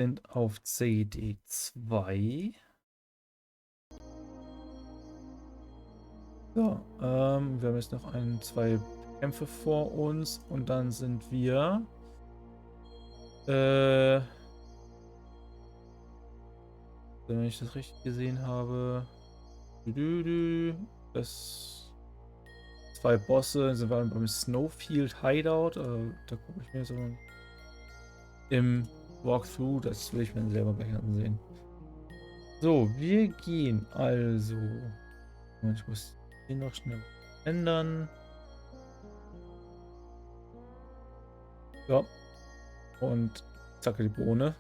sind auf CD2. So, wir haben jetzt noch zwei Kämpfe vor uns und dann sind wir wenn ich das richtig gesehen habe, das zwei Bosse sind wir beim Snowfield Hideout. Da gucke ich mir so im Walkthrough, das will ich mir selber gleich ansehen. So, wir gehen also. Ich muss hier noch schnell ändern. Ja. Und zacke die Bohne.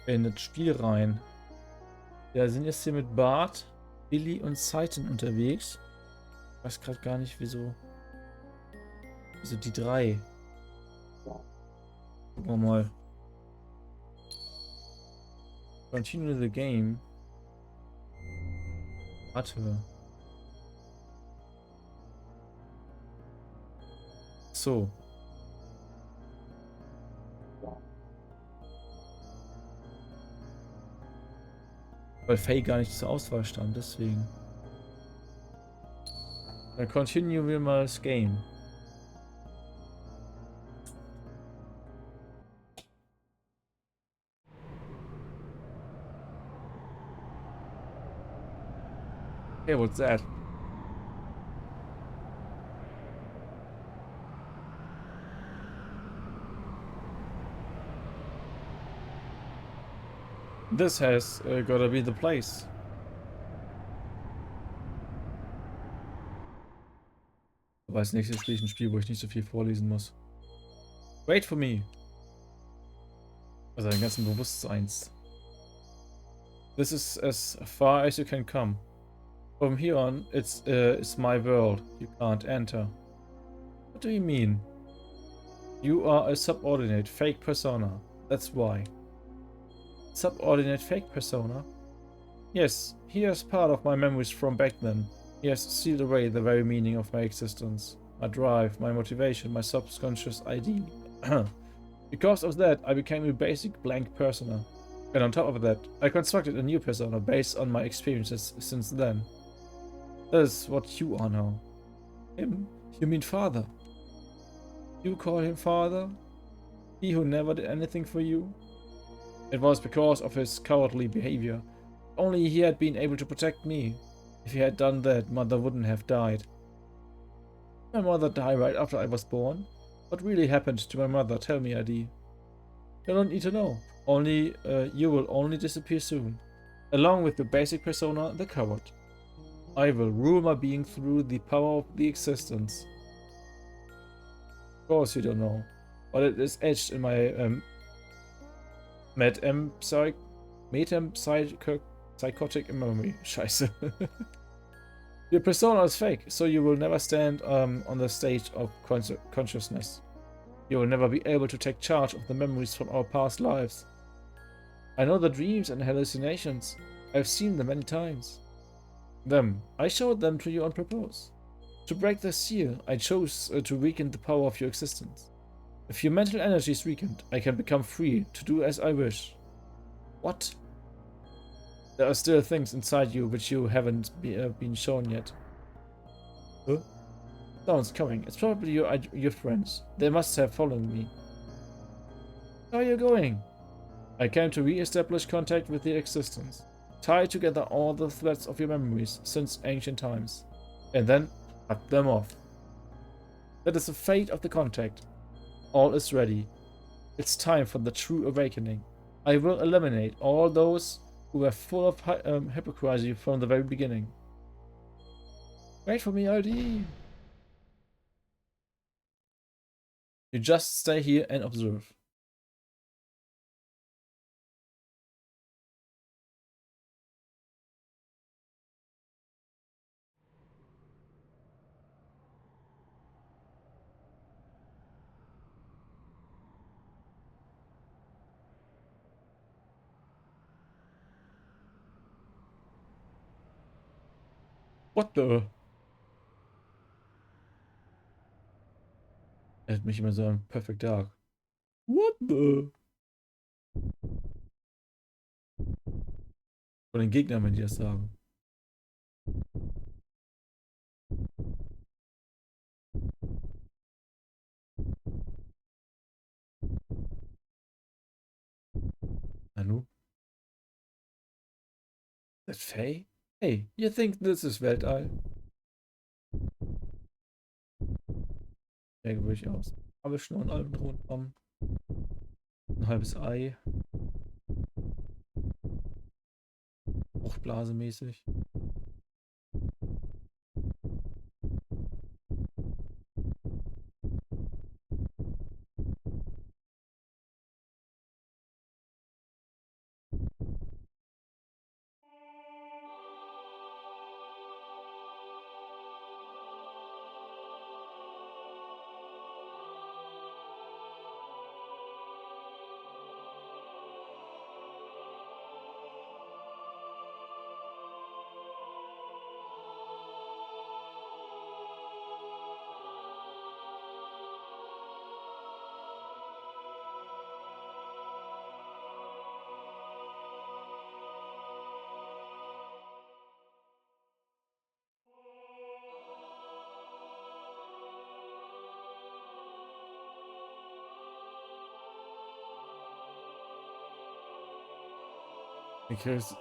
In das Spiel rein. Wir sind jetzt hier mit Bart, Billy und Titan unterwegs. Ich weiß gerade gar nicht, wieso. Wieso die drei. Gucken wir mal. Continue the game. Warte. So. Weil Faye gar nicht zur Auswahl stand, deswegen. Dann continue wir mal das Game. Hey, what's that? This has gotta be the place. Aber als nächstes spiele ich ein Spiel, wo ich nicht so viel vorlesen muss. Wait for me. Also den ganzen Bewusstseins. This is as far as you can come. From here on, it's my world. You can't enter. What do you mean? You are a subordinate fake persona. That's why. Subordinate fake persona? Yes, he has part of my memories from back then. He has sealed away the very meaning of my existence. My drive, my motivation, my subconscious ID. Because of that, I became a basic blank persona. And on top of that, I constructed a new persona based on my experiences since then. That is what you are now. Him? You mean father? You call him father? He who never did anything for you? It was because of his cowardly behavior. Only he had been able to protect me. If he had done that, Mother wouldn't have died. My mother died right after I was born. What really happened to my mother? Tell me, ID. You don't need to know. Only, you will only disappear soon. Along with the basic persona, the coward. I will rule my being through the power of the existence. Of course you don't know. But it is etched in my, metempsychotic memory. Scheiße. Your persona is fake, so you will never stand on the stage of consciousness. You will never be able to take charge of the memories from our past lives. I know the dreams and hallucinations. I've seen them many times. I showed them to you on purpose. To break the seal, I chose to weaken the power of your existence. If your mental energy is weakened, I can become free to do as I wish. What? There are still things inside you which you haven't been shown yet. Huh? Someone's coming. It's probably your friends. They must have followed me. How are you going? I came to re-establish contact with the existence. Tie together all the threads of your memories since ancient times. And then cut them off. That is the fate of the contact. All is ready. It's time for the true awakening. I will eliminate all those who were full of hypocrisy from the very beginning. Wait for me, ID. You just stay here and observe. What the? Er hat mich immer so an Perfect Dark. What the? Von den Gegnern, wenn die das sagen. Nanu? That Faye? Hey, you think this is Weltall? Ja, würde ich aus. Habe ich schon einen alten Thron bekommen. Ein halbes Ei. Fruchtblase mäßig.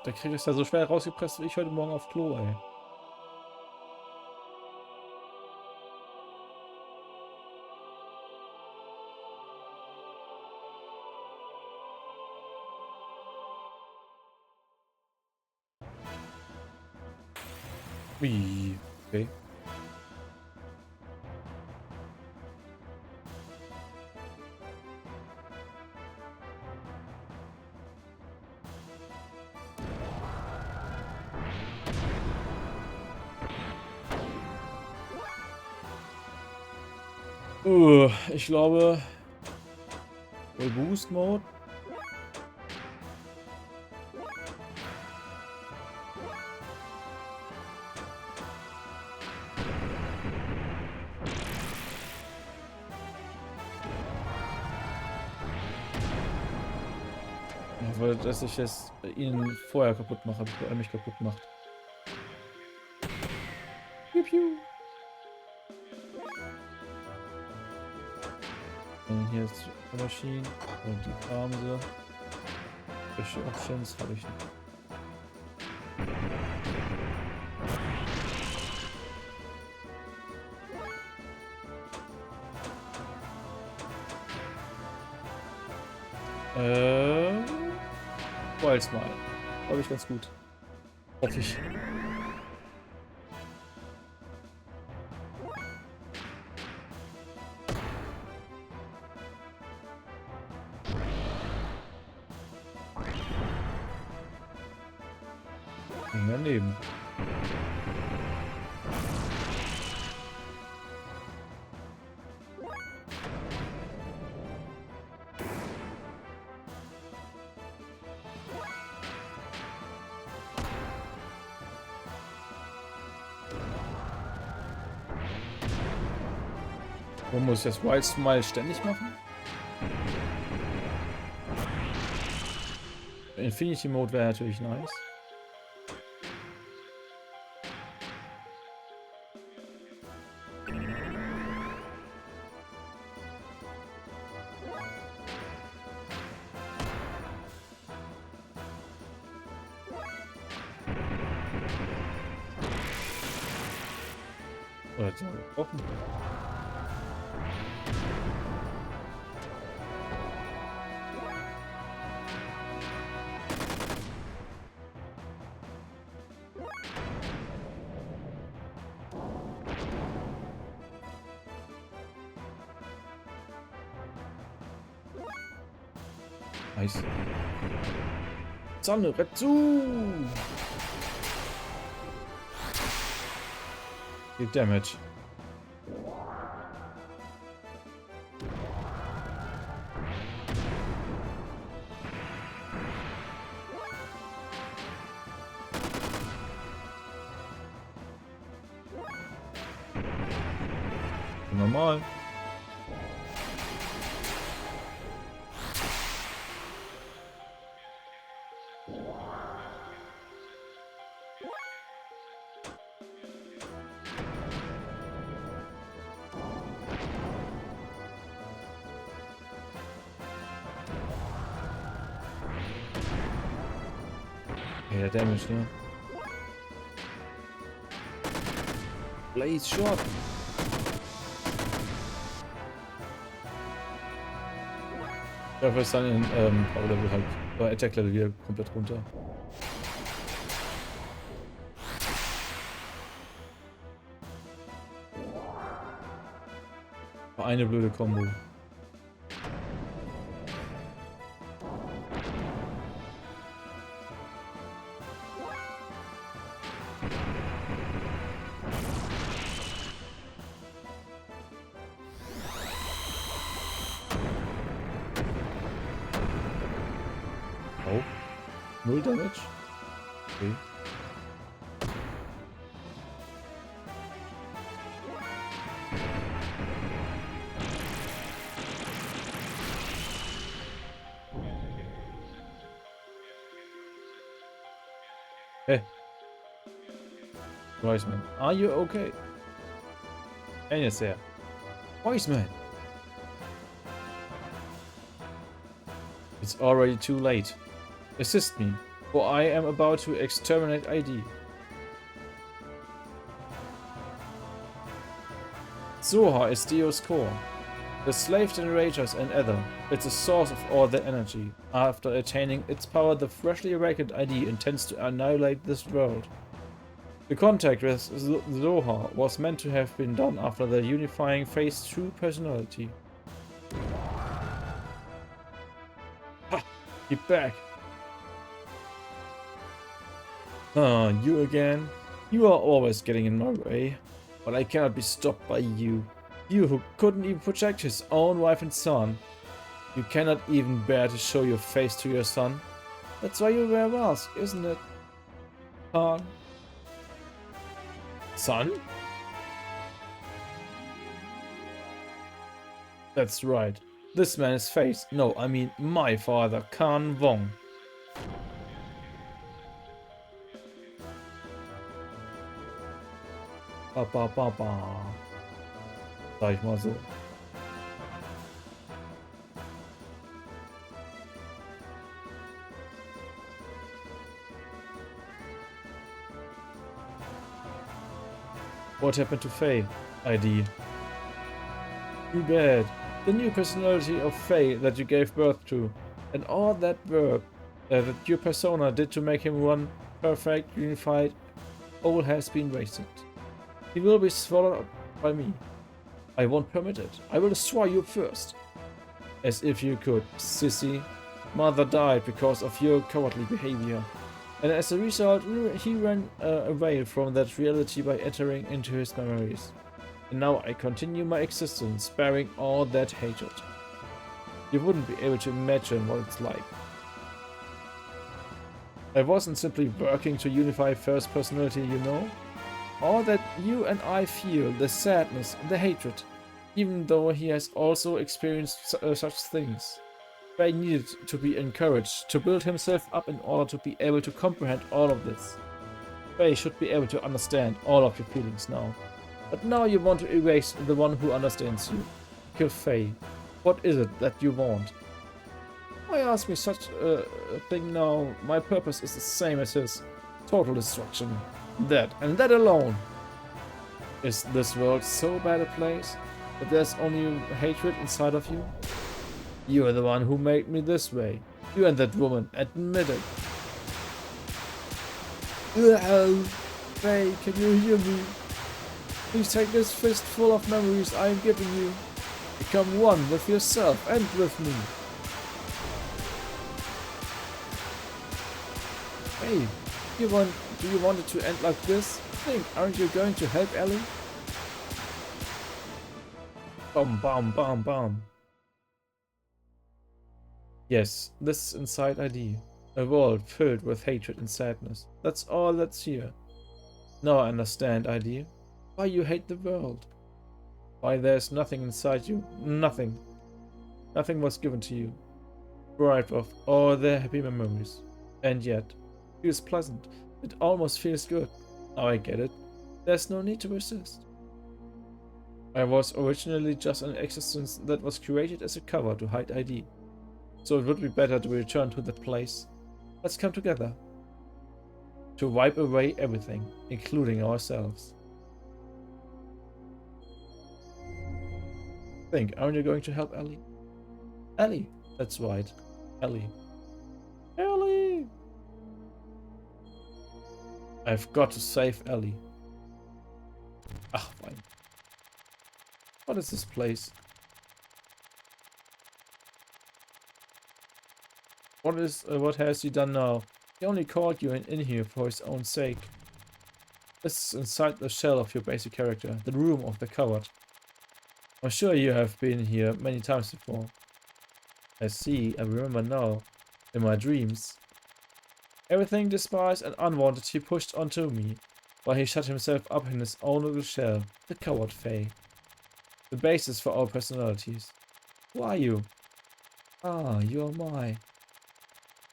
Der Krieg ist da so schwer rausgepresst wie ich heute Morgen auf Klo, ey. Wie? Okay. Ich glaube, wohl Boost Mode. Ich wollte, dass ich es ihn vorher kaputt mache, bevor er mich kaputt macht. Piu, piu. Und hier ist die Maschine und die Bremse. Welche Options habe ich nicht? Als mal. Glaube ich ganz gut. Hoffe ich. Daneben. Wo muss ich das Wild Smile ständig machen? Infinity Mode wäre natürlich nice. Oder jetzt mal gebrochen. Nice. Sonne, rett zu! Gibt Damage. Normal. Okay, der Damage, ne? Blaze Shot. Dafür ist dann in Power Level halt bei Attack Level wieder komplett runter. War eine blöde Kombo. Oh. 0 Damage? Okay. Hey. Wise man, are you okay? And it's there. Wise man. It's already too late. Assist me, for I am about to exterminate ID. Zoha is Dio's core. The slave generators and other. It's the source of all their energy. After attaining its power, the freshly awakened ID intends to annihilate this world. The contact with Zoha was meant to have been done after the unifying Phase true personality. Ha! Get back! Ah, you again? You are always getting in my way, but I cannot be stopped by you. You who couldn't even protect his own wife and son. You cannot even bear to show your face to your son. That's why you wear a mask, isn't it? Han? Son? That's right. This man is face. No, I mean my father, Khan Wong. Ba ba ba ba. Sag ich mal so. What happened to Faye? ID. Too bad. The new personality of Faye that you gave birth to, and all that work that your persona did to make him one perfect, unified, all has been wasted. He will be swallowed up by me. I won't permit it. I will destroy you first. As if you could, sissy. Mother died because of your cowardly behavior. And as a result, he ran away from that reality by entering into his memories. And now I continue my existence, bearing all that hatred. You wouldn't be able to imagine what it's like. I wasn't simply working to unify first personality, you know? All that you and I feel, the sadness, the hatred, even though he has also experienced such things. Faye needed to be encouraged to build himself up in order to be able to comprehend all of this. Faye should be able to understand all of your feelings now. But now you want to erase the one who understands you. Kill Faye. What is it that you want? Why ask me such a thing now? My purpose is the same as his. Total destruction. That, and that alone. Is this world so bad a place that there's only hatred inside of you? You are the one who made me this way. You and that woman, admit it. Faye, can you hear me? Please take this fistful of memories I am giving you. Become one with yourself and with me. Hey, do you want it to end like this? Think, aren't you going to help Ellie? Bum bum bum bum. Yes, this is inside ID. A world filled with hatred and sadness. That's all that's here. Now I understand, ID. Why you hate the world. Why there's nothing inside you. Nothing. Nothing was given to you. Deprived of all their happy memories. And yet, it feels pleasant. It almost feels good. Now I get it. There's no need to resist. I was originally just an existence that was created as a cover to hide ID. So it would be better to return to that place. Let's come together. to wipe away everything, including ourselves. Aren't you going to help Ellie? Ellie! That's right. Ellie. Ellie! I've got to save Ellie. Ah, fine. What is this place? What has he done now? He only called you in here for his own sake. This is inside the shell of your basic character, the room of the coward. I'm sure you have been here many times before. I see, I remember now. In my dreams. Everything despised and unwanted he pushed onto me, while he shut himself up in his own little shell, the coward Faye. The basis for our personalities. Who are you? Ah, you are my.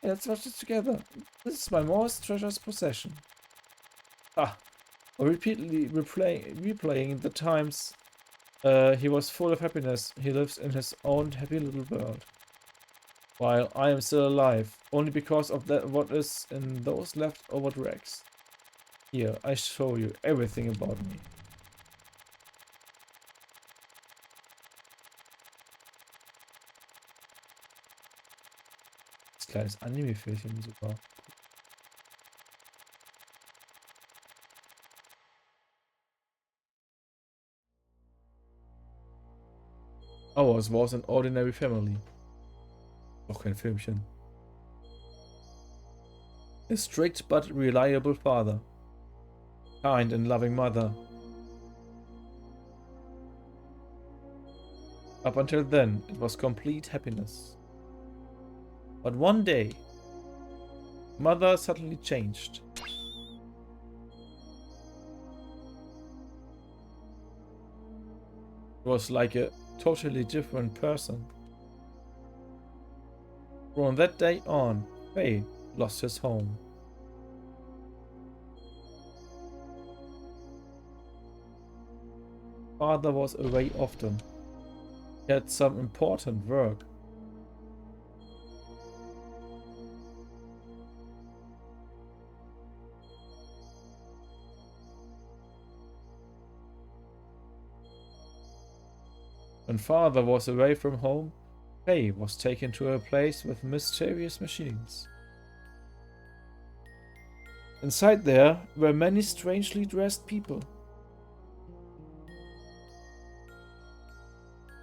Yeah, let's watch this together. This is my most treasured possession. Ah, repeatedly replaying the times he was full of happiness. He lives in his own happy little world. While I am still alive, only because of that what is in those leftover dregs. Here, I show you everything about me. Das kleines Anime-Filmchen sogar. Ours was an ordinary family. Doch kein Filmchen. A strict but reliable father. Kind and loving mother. Up until then, it was complete happiness. But one day, mother suddenly changed. It was like a totally different person. From that day on, Faye lost his home. Father was away often. He had some important work. When father was away from home, Faye was taken to a place with mysterious machines. Inside there were many strangely dressed people.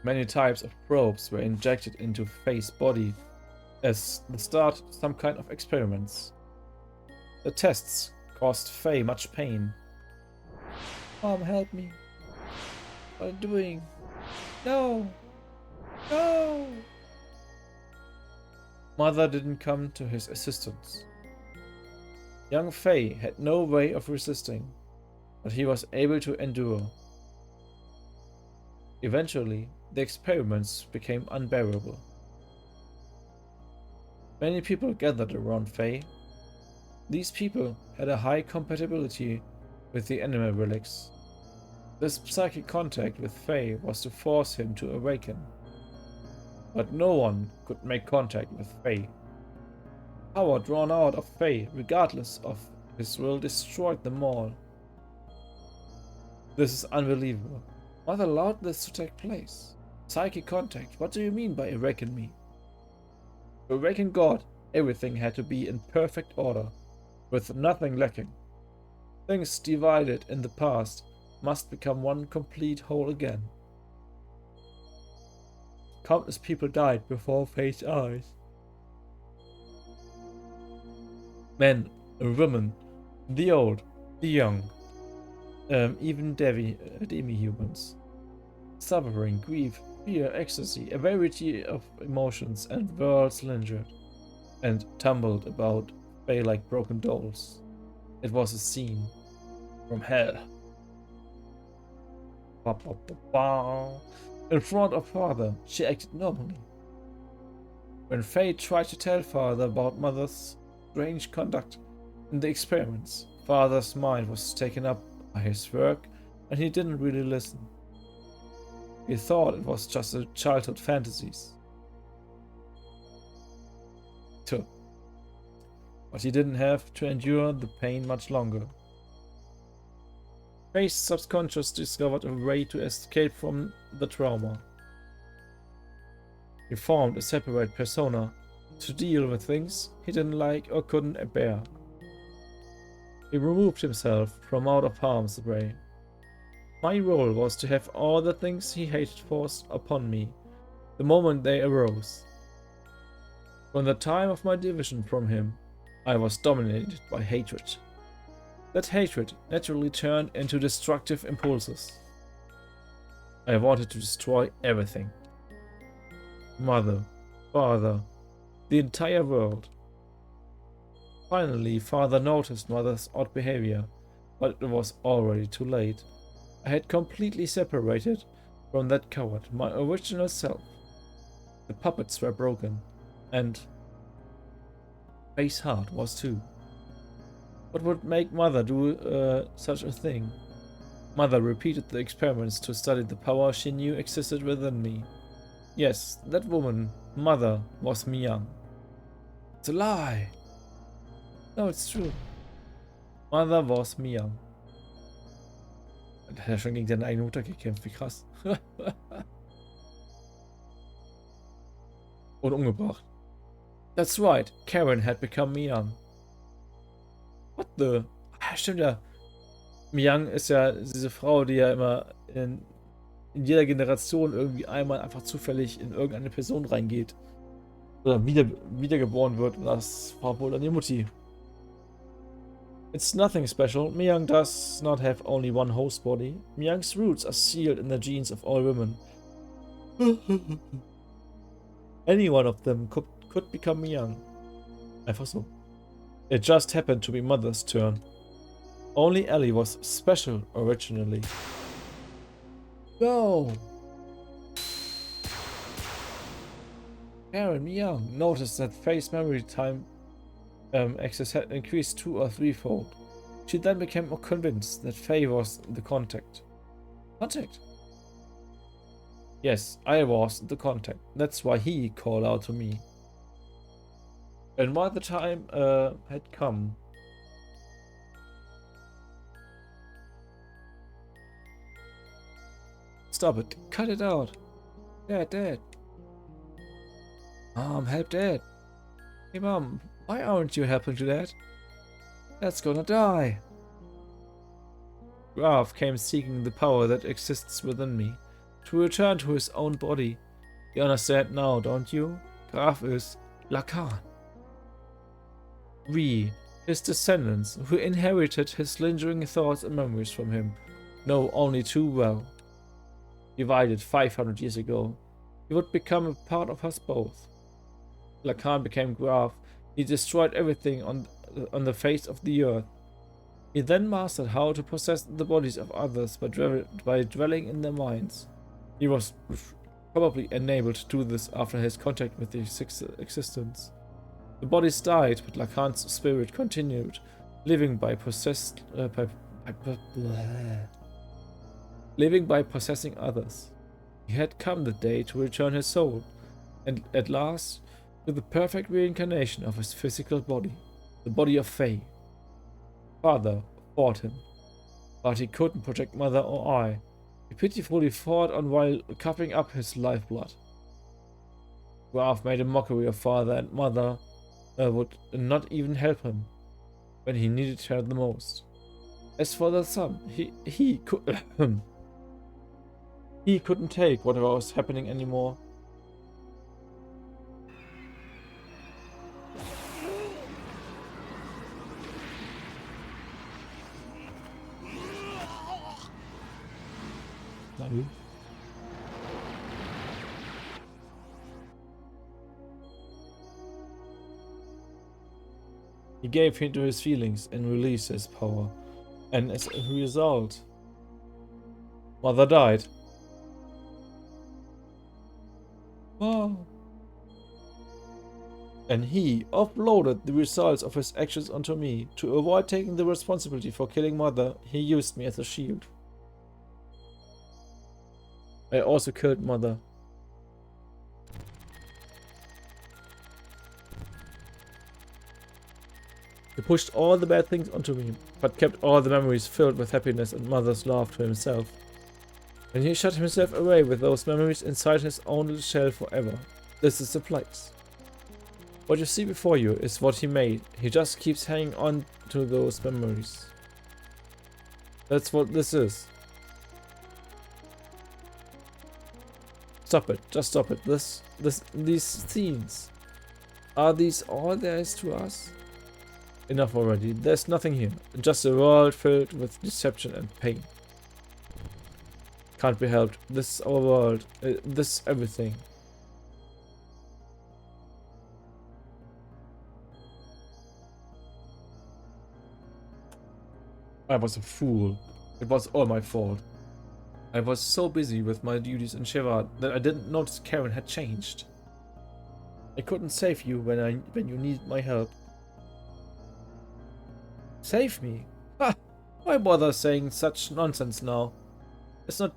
Many types of probes were injected into Faye's body as the start of some kind of experiments. The tests caused Faye much pain. Mom, help me. What are you doing? No! No! Mother didn't come to his assistance. Young Faye had no way of resisting, but he was able to endure. Eventually, the experiments became unbearable. Many people gathered around Faye. These people had a high compatibility with the animal relics. This psychic contact with Faye was to force him to awaken. But no one could make contact with Faye. Power drawn out of Faye, regardless of his will, destroyed them all. This is unbelievable. What allowed this to take place? Psychic contact, what do you mean by awaken me? To awaken God, everything had to be in perfect order, with nothing lacking. Things divided in the past must become one complete whole again. Countless people died before Faye's eyes. Men, women, the old, the young, even demi-humans. Suffering, grief, fear, ecstasy, a variety of emotions and worlds lingered and tumbled about Faye like broken dolls. It was a scene from hell. In front of father, she acted normally. When Faye tried to tell father about mother's strange conduct in the experiments, father's mind was taken up by his work and he didn't really listen. He thought it was just a childhood fantasies. but he didn't have to endure the pain much longer. Faye's subconscious discovered a way to escape from the trauma. He formed a separate persona to deal with things he didn't like or couldn't bear. He removed himself from out of harm's way. My role was to have all the things he hated forced upon me the moment they arose. From the time of my division from him, I was dominated by hatred. That hatred naturally turned into destructive impulses. I wanted to destroy everything. Mother, father, the entire world. Finally, father noticed mother's odd behavior, but it was already too late. I had completely separated from that coward, my original self. The puppets were broken, and Faye's heart was too. What would make mother do such a thing? Mother repeated the experiments to study the power she knew existed within me. Yes, that woman, mother, was Myung. It's a lie. No, it's true. Mother was Myung. Da hat er schon gegen seine eigene Mutter gekämpft, wie krass. Und umgebracht. That's right, Karen had become Myung. What the? Ah, stimmt ja. Myung ist ja diese Frau, die ja immer in jeder Generation irgendwie einmal einfach zufällig in irgendeine Person reingeht. Oder wiedergeboren wird. Und das war wohl dann die Mutti. It's nothing special. Myung does not have only one host body. Myung's roots are sealed in the genes of all women. Any one of them could become Myung. Einfach so. It just happened to be mother's turn. Only Ellie was special originally. Go! Karen Myung noticed that Faye's memory time access had increased 2 or 3-fold. She then became more convinced that Faye was the contact. Contact? Yes, I was the contact. That's why he called out to me. And while the time had come, stop it. Cut it out. Dad. Mom, help Dad. Hey Mom, why aren't you helping to Dad? Dad's gonna die. Graf came seeking the power that exists within me, to return to his own body. You understand now, don't you? Graf is Lacan. We, his descendants, who inherited his lingering thoughts and memories from him, know only too well. Divided 500 years ago, he would become a part of us both. Lacan became Graf. He destroyed everything on the face of the earth. He then mastered how to possess the bodies of others by dwelling in their minds. He was probably enabled to do this after his contact with the existence. The bodies died, but Lacan's spirit continued, living by possessing others. He had come the day to return his soul, and at last, with the perfect reincarnation of his physical body, the body of Faye. Father fought him, but he couldn't protect Mother or I. He pitifully fought on while cupping up his lifeblood. Graf made a mockery of Father, and Mother would not even help him when he needed her the most. As for the son, he couldn't take whatever was happening anymore. He gave in to his feelings and released his power, and as a result, Mother died. Oh. And he offloaded the results of his actions onto me. To avoid taking the responsibility for killing Mother, he used me as a shield. I also killed Mother. He pushed all the bad things onto me, but kept all the memories filled with happiness and mother's love to himself. And he shut himself away with those memories inside his own little shell forever. This is the place. What you see before you is what he made. He just keeps hanging on to those memories. That's what this is. Stop it. Just stop it. These scenes. Are these all there is to us? Enough already. There's nothing here. Just a world filled with deception and pain. Can't be helped. This is our world. This is everything. I was a fool. It was all my fault. I was so busy with my duties in Shiva that I didn't notice Karen had changed. I couldn't save you when you needed my help. Save me? Ha! Why bother saying such nonsense now? It's not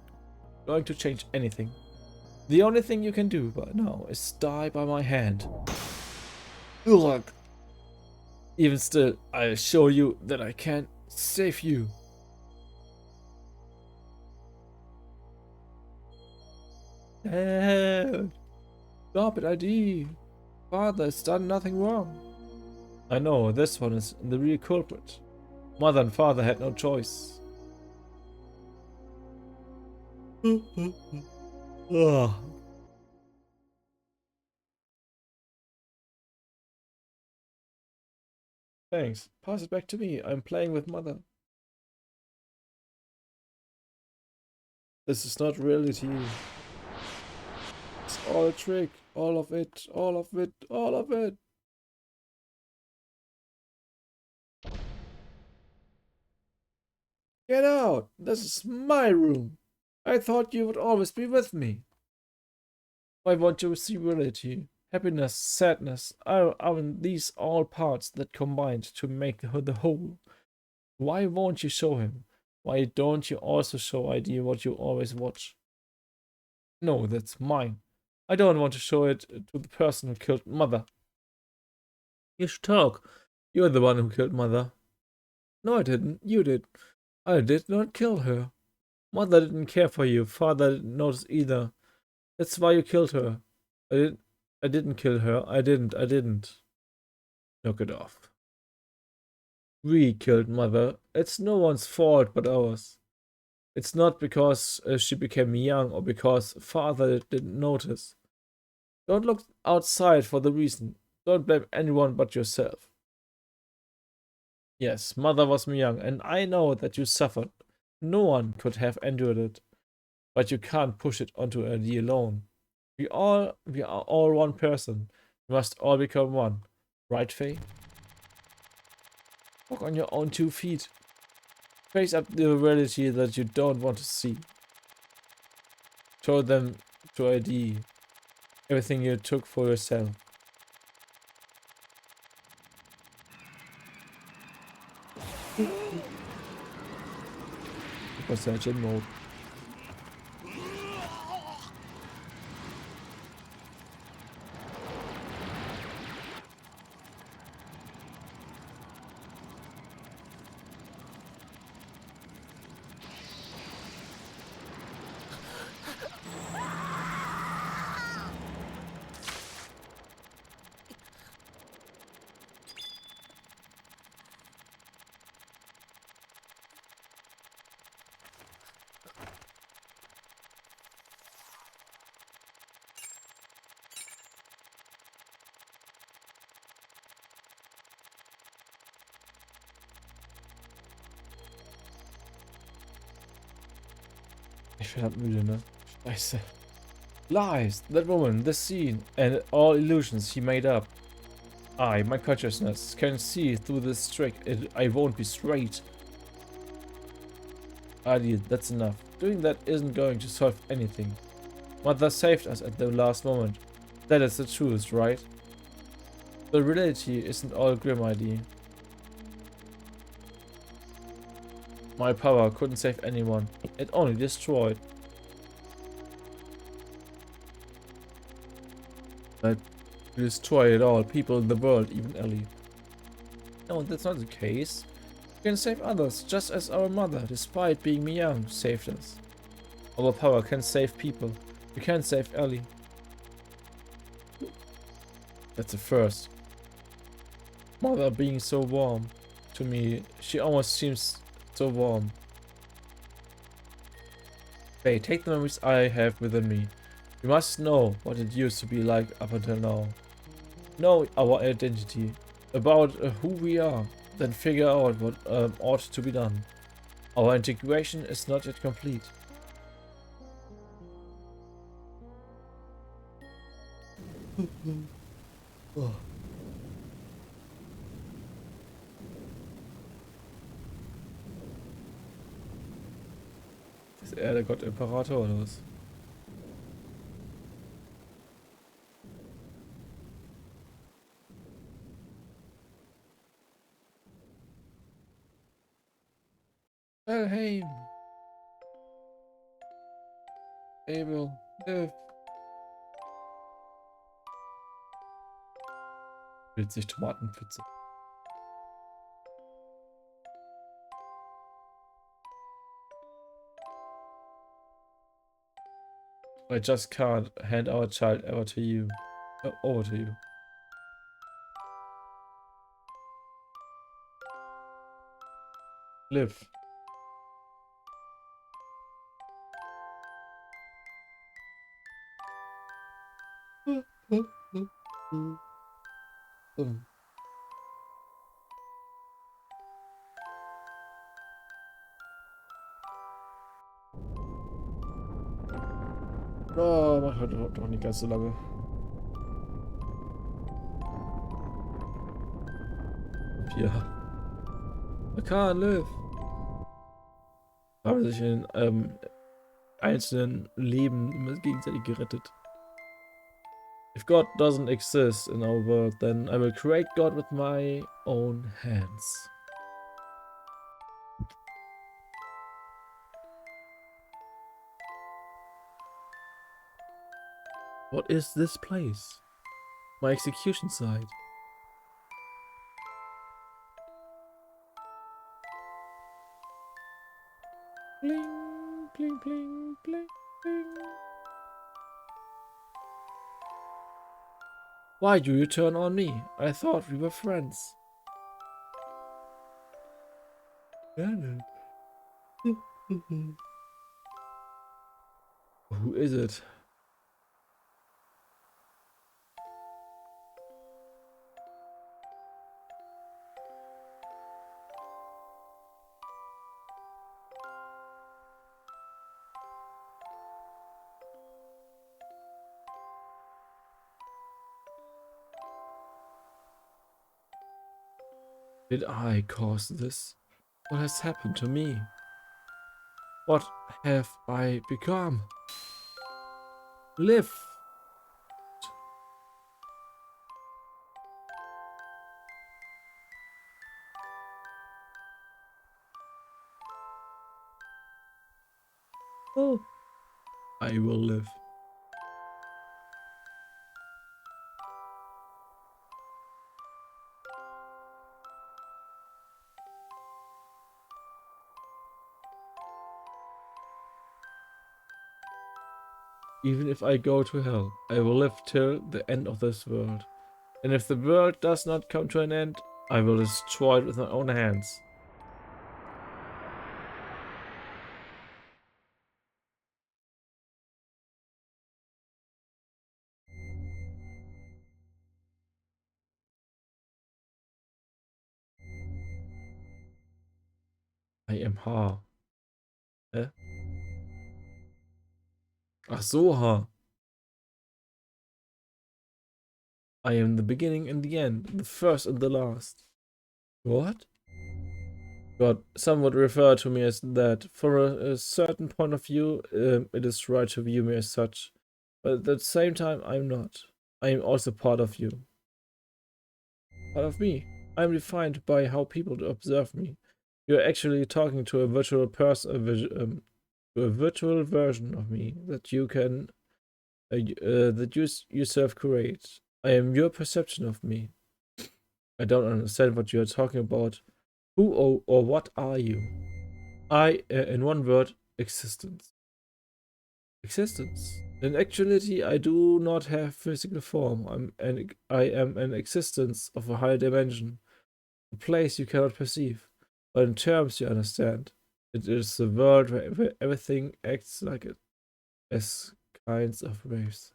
going to change anything. The only thing you can do by now is die by my hand. Ugh. Even still, I'll show you that I can save you. Dad! Stop it, ID! Father has done nothing wrong. I know, this one is the real culprit. Mother and father had no choice. Ugh. Thanks. Pass it back to me. I'm playing with mother. This is not reality. It's all a trick. All of it. All of it. All of it. Get out. This is my room. I thought you would always be with me. Why won't you see reality? Happiness, sadness, aren't these all parts that combined to make the whole? Why won't you show him? Why don't you also show ID what you always watch? No, that's mine. I don't want to show it to the person who killed mother. You should talk. You're the one who killed mother. No, I didn't. You did. I did not kill her. Mother didn't care for you. Father didn't notice either. That's why you killed her. I didn't kill her. I didn't. Knock it off. We killed mother. It's no one's fault but ours. It's not because she became young or because father didn't notice. Don't look outside for the reason. Don't blame anyone but yourself. Yes, mother was young, and I know that you suffered. No one could have endured it. But you can't push it onto ID alone. We are all one person. We must all become one. Right, Faye? Walk on your own 2 feet. Face up the reality that you don't want to see. Show them to ID everything you took for yourself. Super Saiyan mode. Ich bin halt müde, ne? Scheiße. Lies! That woman, this scene, and all illusions he made up. My consciousness, can see through this trick. I won't be straight. Adi, that's enough. Doing that isn't going to solve anything. Mother saved us at the last moment. That is the truth, right? The reality isn't all grim, ID. My power couldn't save anyone. It only destroyed. But to destroy it all, people in the world, even Ellie. No, that's not the case. We can save others, just as our mother, despite being young, saved us. Our power can save people. We can save Ellie. That's the first. Mother being so warm to me. She almost seems so warm. Hey, take the memories I have within me. We must know what it used to be like up until now. Know our identity, about who we are, then figure out what ought to be done. Our integration is not yet complete. Oh. Ist er der Gott Imperator oder was? Hey. Abel. Witzig Tomatenpfütze. I just can't hand our child over to you. Over to you. Live. Oh, macht heute doch nicht ganz so lange. Ja. I can't live. Haben sich in einzelnen Leben immer gegenseitig gerettet. If God doesn't exist in our world, then I will create God with my own hands. What is this place? My execution site. Bling, bling, bling, bling, bling. Why do you turn on me? I thought we were friends. Who is it? Did I cause this? What has happened to me? What have I become? Live! Oh, I will live. Even if I go to hell, I will live till the end of this world. And if the world does not come to an end, I will destroy it with my own hands. I am H. Hä? Ach so, H. I am the beginning and the end, the first and the last. What? God, some would refer to me as that. From a certain point of view, it is right to view me as such. But at the same time, I'm not. I am also part of you. Part of me. I am defined by how people observe me. You're actually talking to a virtual person, to a virtual version of me that you can, that you yourself create. I am your perception of me. I don't understand what you are talking about. Who or what are you? In one word, existence. Existence. In actuality, I do not have physical form. I am an existence of a higher dimension, a place you cannot perceive, but in terms you understand. It is the world where everything acts like it, as kinds of waves.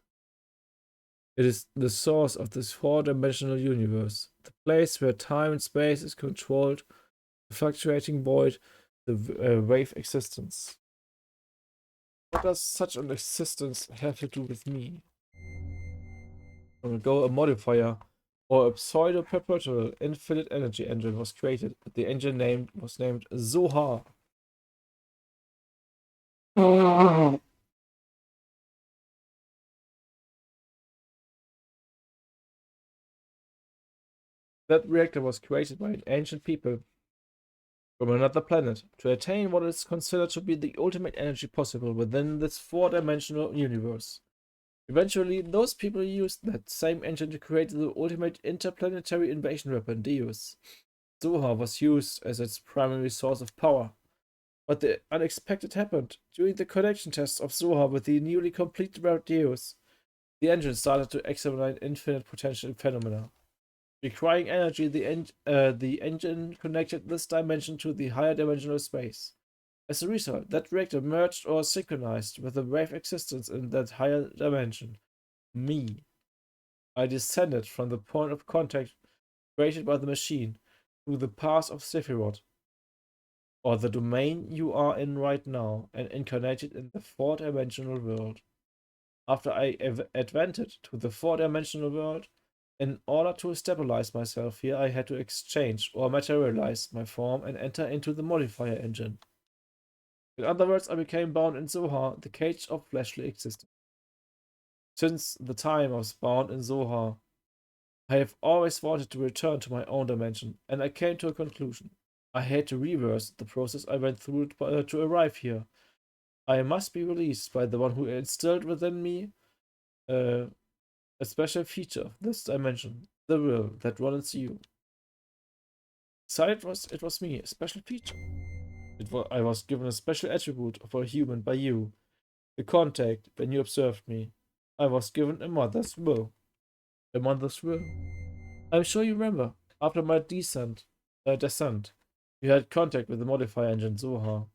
It is the source of this four-dimensional universe, the place where time and space is controlled, the fluctuating void, the wave existence. What does such an existence have to do with me? A modifier or a pseudo-perpetual infinite energy engine was created. The engine was named Zohar. That reactor was created by an ancient people from another planet to attain what is considered to be the ultimate energy possible within this four-dimensional universe. Eventually, those people used that same engine to create the ultimate interplanetary invasion weapon, Deus. Zohar was used as its primary source of power. But the unexpected happened. During the connection tests of Zohar with the newly completed Deus, the engine started to examine infinite potential phenomena. Requiring energy, the engine connected this dimension to the higher dimensional space. As a result, that reactor merged or synchronized with the wave existence in that higher dimension. Me. I descended from the point of contact created by the machine through the path of Sephiroth, or the domain you are in right now, and incarnated in the four-dimensional world. After I advented to the four-dimensional world, in order to stabilize myself here, I had to exchange or materialize my form and enter into the modifier engine. In other words, I became bound in Zohar, the cage of fleshly existence. Since the time I was bound in Zohar, I have always wanted to return to my own dimension, and I came to a conclusion. I had to reverse the process I went through to arrive here. I must be released by the one who instilled within me a special feature of this dimension, the will that runs you. So it was me, a special feature. I was given a special attribute of a human by you, the contact, when you observed me. I was given a mother's will. A mother's will. I'm sure you remember, after my descent, you had contact with the modifier engine Zohar.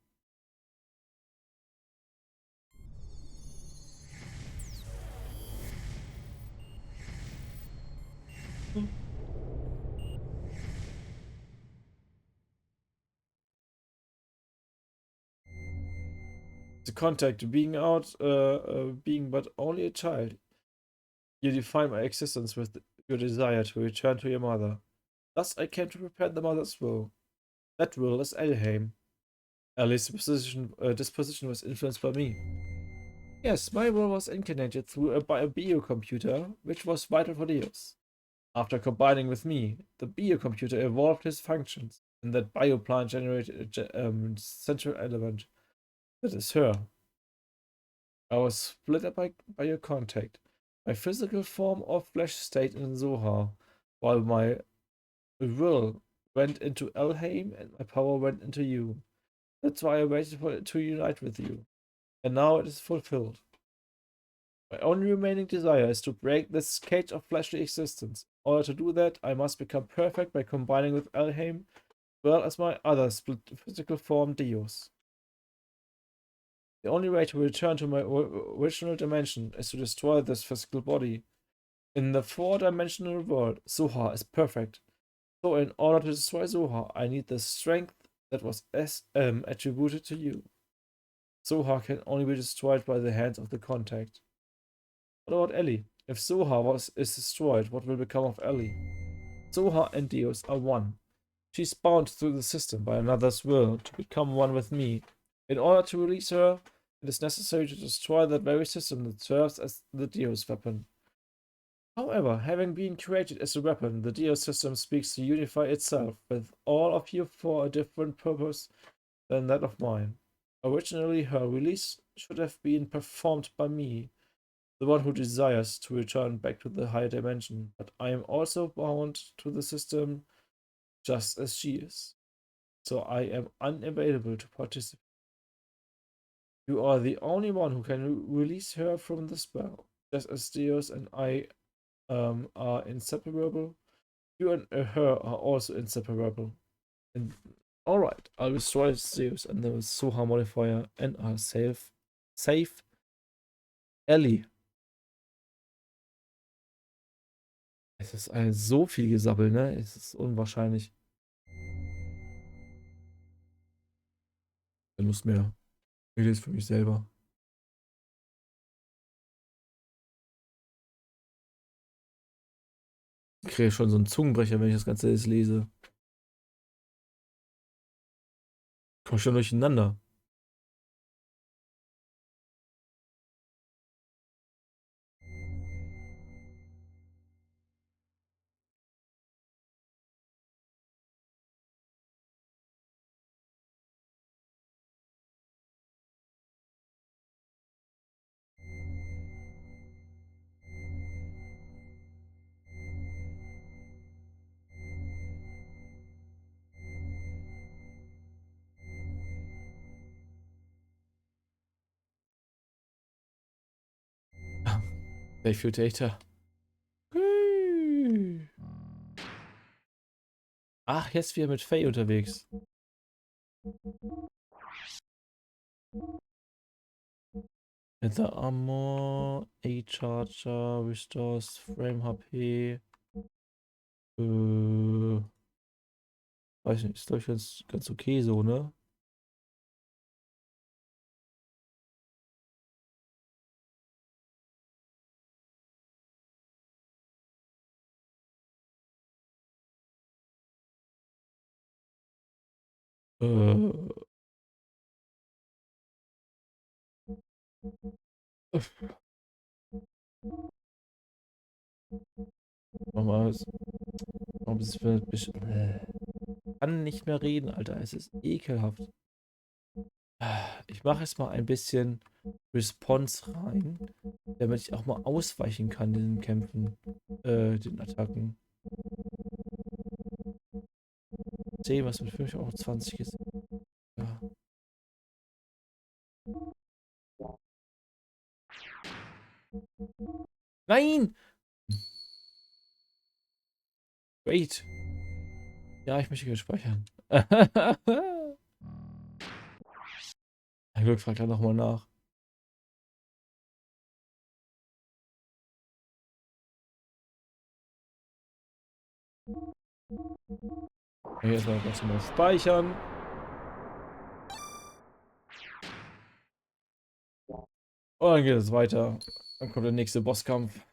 The contact being being but only a child. You define my existence with your desire to return to your mother. Thus I came to prepare the mother's will. That will is Elheim. Ellie's disposition was influenced by me. Yes, my will was incarnated by a biocomputer, which was vital for Deus. After combining with me, the biocomputer evolved his functions, and that bioplant generated a central element. That is her. I was split up by your contact. My physical form or flesh stayed in Zohar, while my will went into Elheim and my power went into you. That's why I waited for it to unite with you. And now it is fulfilled. My only remaining desire is to break this cage of fleshly existence. In order to do that, I must become perfect by combining with Elheim, as well as my other split physical form, Deus. The only way to return to my original dimension is to destroy this physical body. In the four-dimensional world, Zohar is perfect. So in order to destroy Zohar, I need the strength that was attributed to you. Zohar can only be destroyed by the hands of the contact. What about Ellie? If Zohar is destroyed, what will become of Ellie? Zohar and Deus are one. She's bound through the system by another's will to become one with me. In order to release her, it is necessary to destroy that very system that serves as the Deus weapon. However, having been created as a weapon, the Deus system speaks to unify itself with all of you for a different purpose than that of mine. Originally, her release should have been performed by me, the one who desires to return back to the higher dimension, but I am also bound to the system just as she is. So I am unavailable to participate. You are the only one who can release her from the spell. Just as Deus and I are inseparable, you and her are also inseparable. And alright, I'll destroy Zeus and the Soha modifier and I'll save Ellie. Es ist so viel Gesabbel, ne? Es ist unwahrscheinlich. Keine Lust mehr. Ich lese für mich selber. Ich kriege schon so einen Zungenbrecher, wenn ich das Ganze jetzt lese. Komm schon durcheinander. Play für Data. Ach, jetzt wieder mit Faye unterwegs. Leather Armor, A-Charger, Restores, Frame HP. Weiß nicht, ist glaube ich ganz okay so, ne? Äh. Nochmal. Kann nicht mehr reden, Alter. Es ist ekelhaft. Ich mache jetzt mal ein bisschen Response rein, damit ich auch mal ausweichen kann in den Kämpfen, den Attacken. 10, was mit 5 auch 20 ist. Ja. Nein! Wait. Ja, ich möchte gerne speichern. Ein Glück fragt er nochmal nach. Hier erstmal ganz normal speichern. Und dann geht es weiter. Dann kommt der nächste Bosskampf.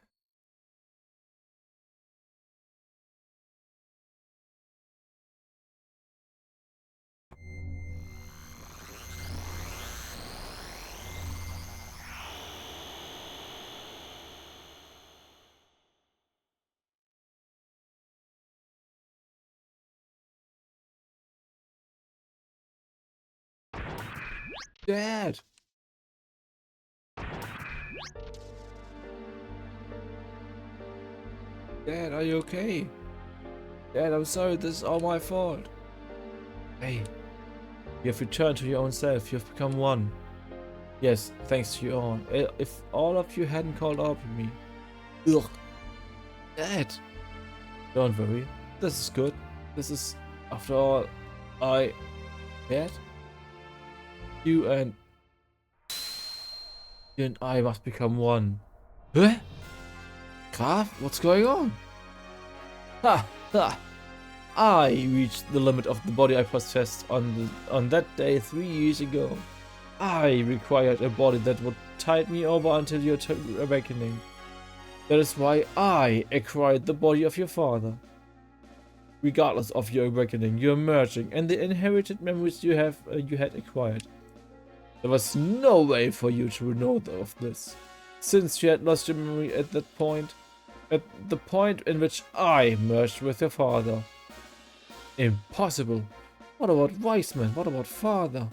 Dad! Dad, are you okay? Dad, I'm sorry, this is all my fault. Hey, you have returned to your own self, you have become one. Yes, thanks to you all. If all of you hadn't called out with me. Ugh. Dad! Don't worry, this is good. This is, after all, Dad? You and I must become one. Huh? Graf, what's going on? Ha! Ha! I reached the limit of the body I possessed on that day 3 years ago. I required a body that would tide me over until your awakening. That is why I acquired the body of your father. Regardless of your awakening, your merging, and the inherited memories you had acquired. There was no way for you to know of this, since you had lost your memory at the point in which I merged with your father. Impossible. What about Weissman? What about father?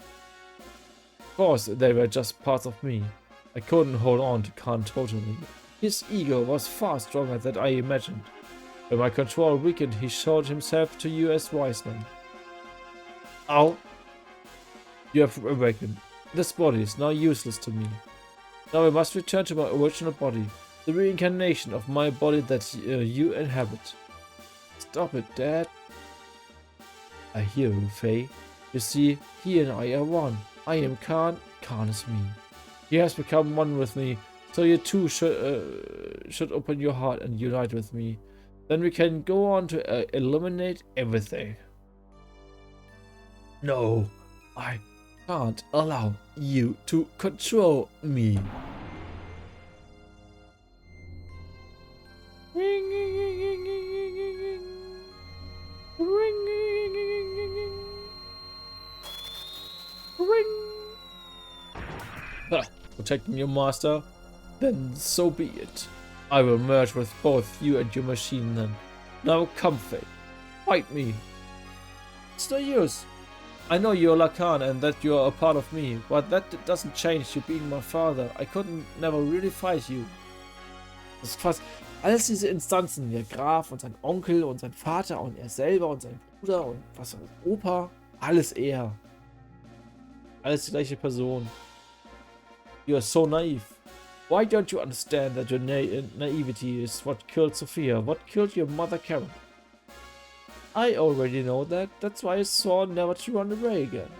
Of course, they were just parts of me. I couldn't hold on to Khan totally. His ego was far stronger than I imagined. When my control weakened, he showed himself to you as wise man. Ow! You have awakened. This body is now useless to me. Now I must return to my original body, the reincarnation of my body that you inhabit. Stop it, Dad. I hear you, Faye. You see, he and I are one. I am Khan, Khan is me. He has become one with me, so you too should open your heart and unite with me. Then we can go on to eliminate everything. No, I can't allow you to control me. Protecting your master? Then so be it. I will merge with both you and your machine then. Now come, Faye. Fight me. It's no use. I know you're Lacan and that you're a part of me, but that doesn't change you being my father. I couldn't never really fight you. Das ist fast alles diese Instanzen, der Graf und sein Onkel und sein Vater und er selber und sein Bruder und was Opa, alles er. Alles die gleiche Person. You are so naive. Why don't you understand that your naivety is what killed Sophia, what killed your mother Karen? I already know that. That's why I swore never to run away again.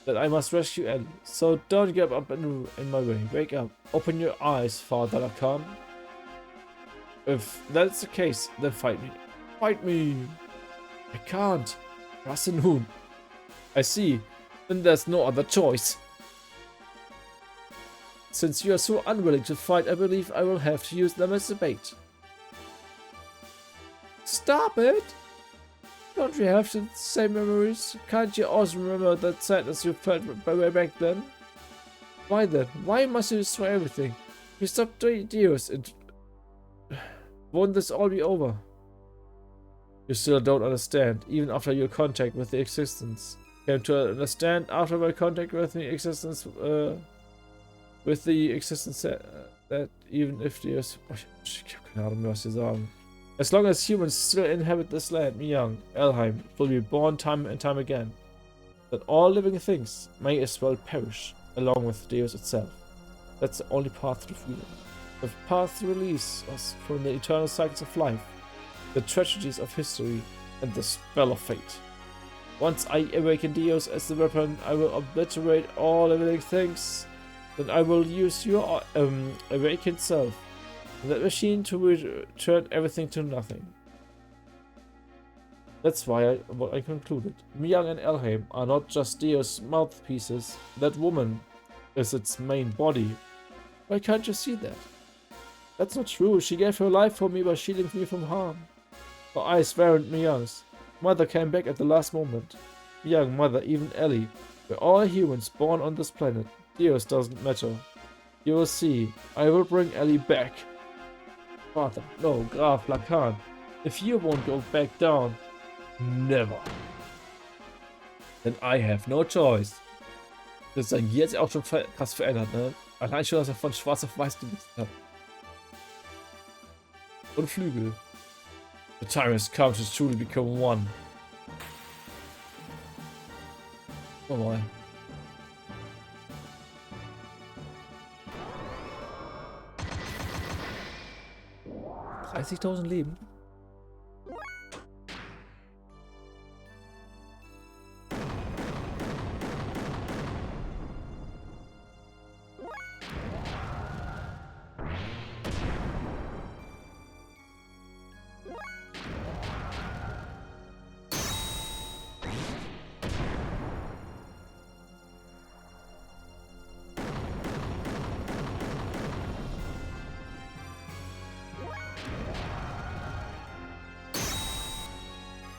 That I must rescue Ellie. So don't get up in my way. Wake up. Open your eyes, Father Lacan. If that's the case, then fight me. Fight me. I can't. Rasenun. I see. Then there's no other choice. Since you are so unwilling to fight, I believe I will have to use them as a bait. Stop it! Don't you have the same memories? Can't you also remember that sadness you felt way back then? Why then? Why must you destroy everything? We stopped 3 years and... Won't this all be over? You still don't understand, even after your contact with the existence. Came to understand after my contact with the existence, that even if there's... Ich hab keine Ahnung mehr, was sie sagen. As long as humans still inhabit this land, Myung, Elheim will be born time and time again. That all living things may as well perish, along with Deus itself. That's the only path to freedom. The path to release us from the eternal cycles of life, the tragedies of history, and the spell of fate. Once I awaken Deus as the weapon, I will obliterate all living things. Then I will use your awakened self, that machine, to return everything to nothing. That's why what I concluded. Myung and Elheim are not just Deus' mouthpieces. That woman is its main body. Why can't you see that? That's not true. She gave her life for me by shielding me from harm. Her eyes weren't Myung's. Mother came back at the last moment. Myung, Mother, even Ellie. We're all humans born on this planet. Deus doesn't matter. You will see. I will bring Ellie back. Father, no, Graf Lacan. If you won't go back down, never. Then I have no choice. Das sein Gear hat sich auch schon krass verändert, ne? Allein schon, dass er von schwarz auf weiß gewechselt hat. Und Flügel. The time has come to truly become one. Oh my. 30.000 Leben.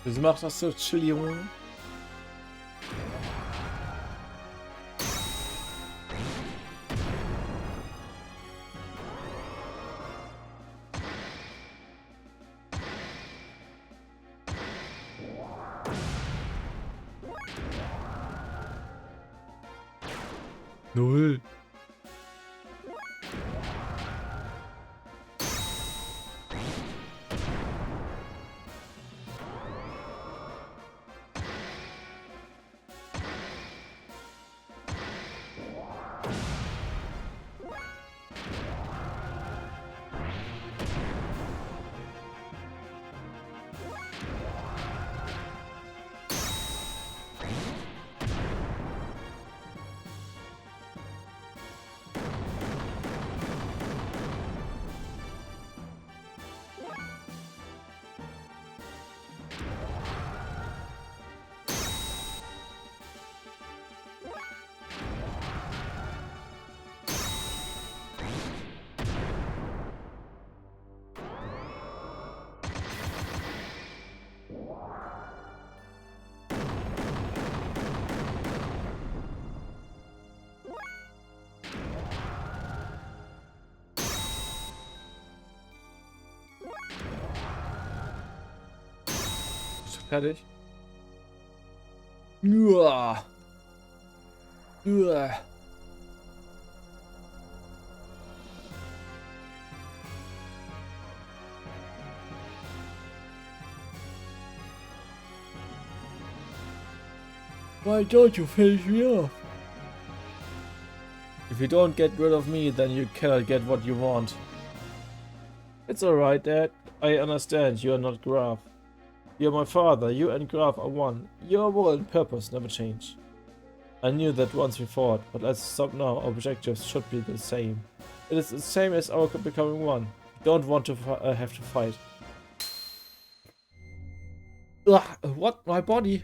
Das macht das so chill, Junge. Null. Fertig. Uah. Uah. Why don't you finish me off? If you don't get rid of me, then you cannot get what you want. It's alright, Dad. I understand you are not Graf. You're my father. You and Graf are one. Your will and purpose never change. I knew that once before, but let's stop now. Our objectives should be the same. It is the same as our becoming one. We don't want to have to fight. Ugh, what? My body?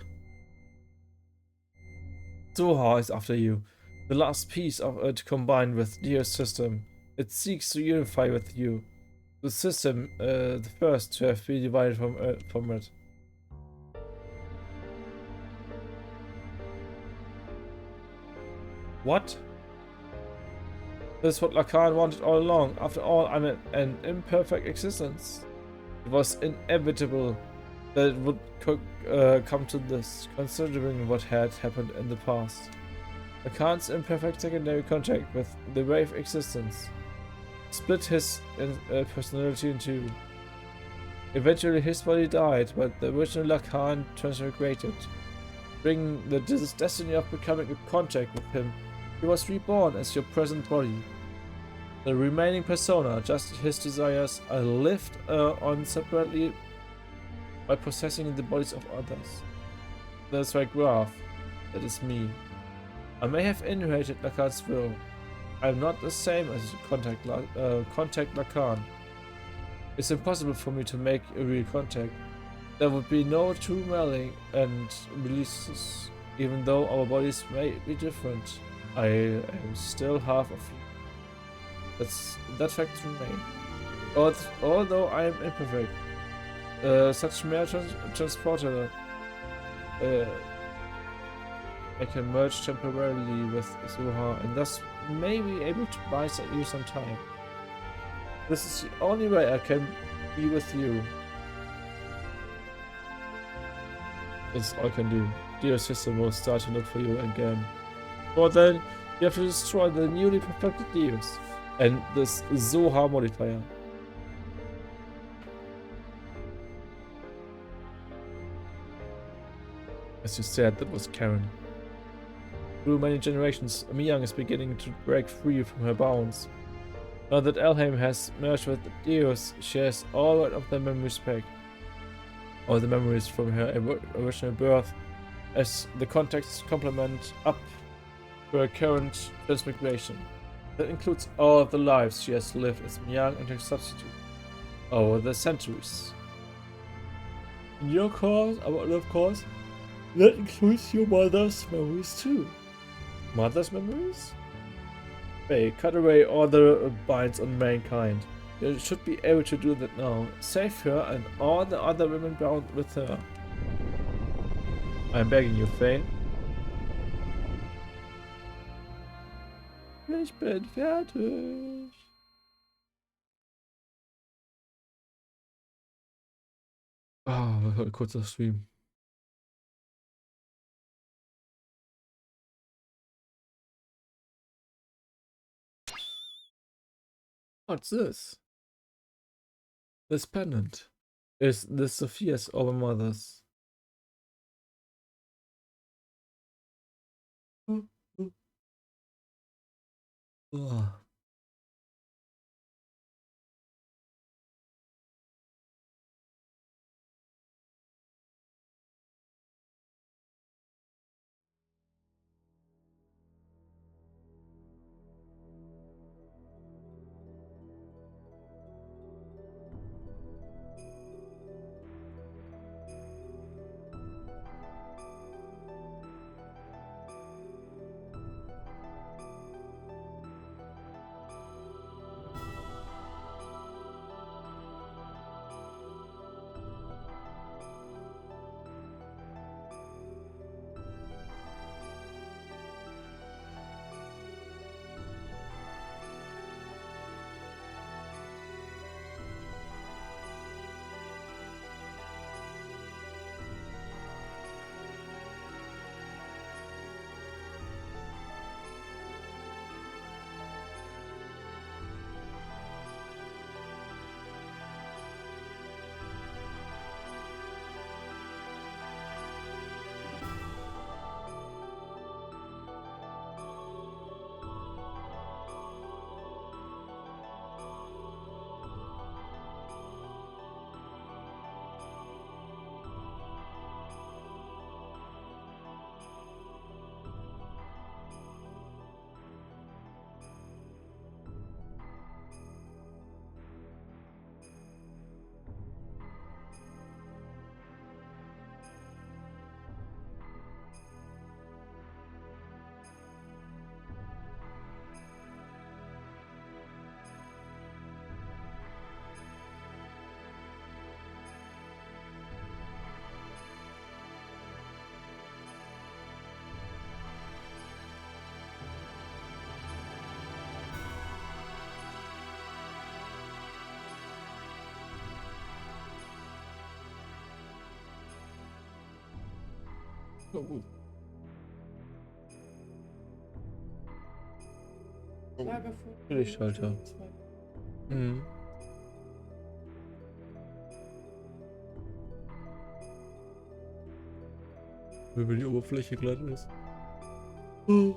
Zoha is after you. The last piece of it combined with Dio's system. It seeks to unify with you. The system, the first to have been divided from it. What? This is what Lacan wanted all along. After all, I'm an imperfect existence. It was inevitable that it would come to this, considering what had happened in the past. Lacan's imperfect secondary contact with the wave existence split his personality in two. Eventually his body died, but the original Lacan transmigrated. Bringing the destiny of becoming in contact with him, he was reborn as your present body. The remaining persona, just his desires, are lived on separately by possessing the bodies of others. That's my Graf. That is me. I may have inherited Lacan's will. I am not the same as contact Lacan. It's impossible for me to make a real contact. There would be no true melding and releases. Even though our bodies may be different, I am still half of you. That fact remains. Although I am imperfect, such mere transporter, I can merge temporarily with Zoha and thus may be able to buy you some time. This is the only way I can be with you. That's all I can do. Dear system will start to look for you again. But then you have to destroy the newly perfected Deus and this Zoha modifier. As you said, that was Karen. Through many generations, Miyang is beginning to break free from her bounds. Now that Elheim has merged with Deus, she has all of the memories back. All the memories from her original birth, as the contexts complement up to her current transmigration. That includes all of the lives she has lived as Miyang and her substitute over the centuries. In your case, of course, that includes your mother's memories too. Mother's memories? Hey, cut away all the binds on mankind. You should be able to do that now. Save her and all the other women bound with her. I'm begging you, Thane. Ich bin fertig. Ah, was war ein kurzer Stream. What's this? This pendant. Is this Sophia's or my mother's? Oh. Oh, gut. Lichtschalter. Mhm. Wenn die Oberfläche glatt ist. Oh.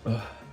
Ah.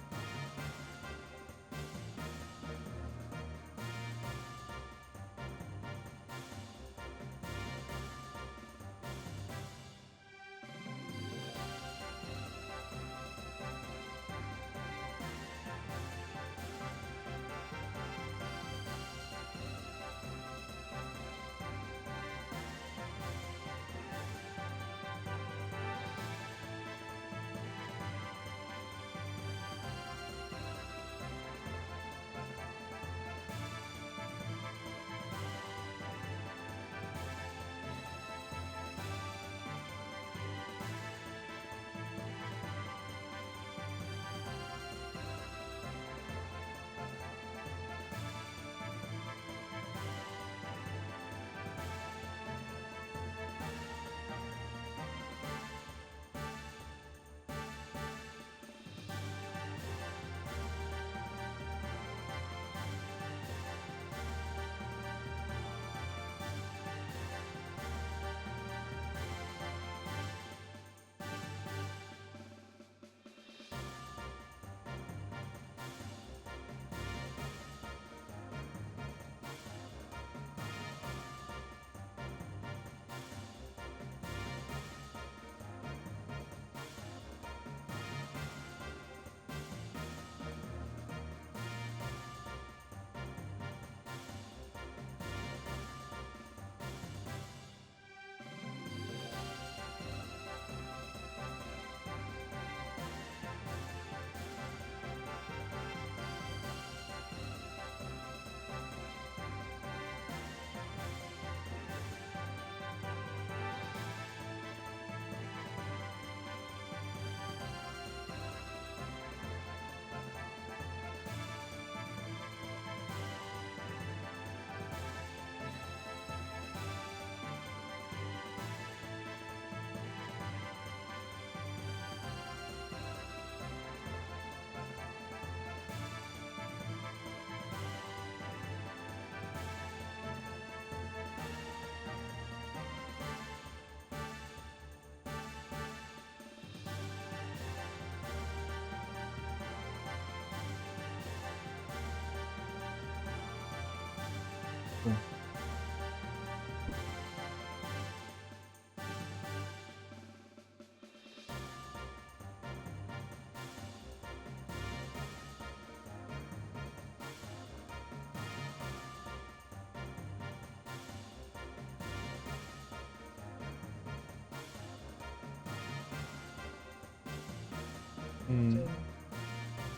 Hm.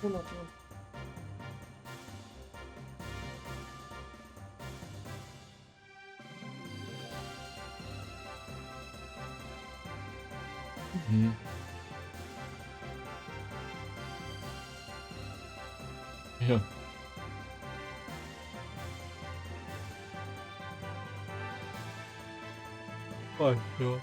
Monate. Mhm. Ja. Ja.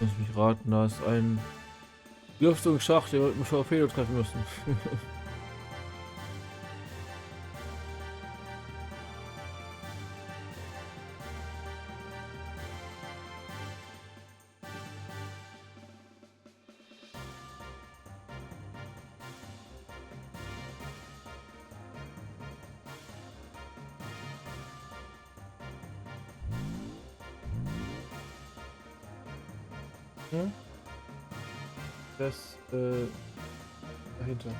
Lass mich raten, da ist ein Lüftungsschacht, der wird mich auf Torpedo treffen müssen. Hm? Das, dahinter.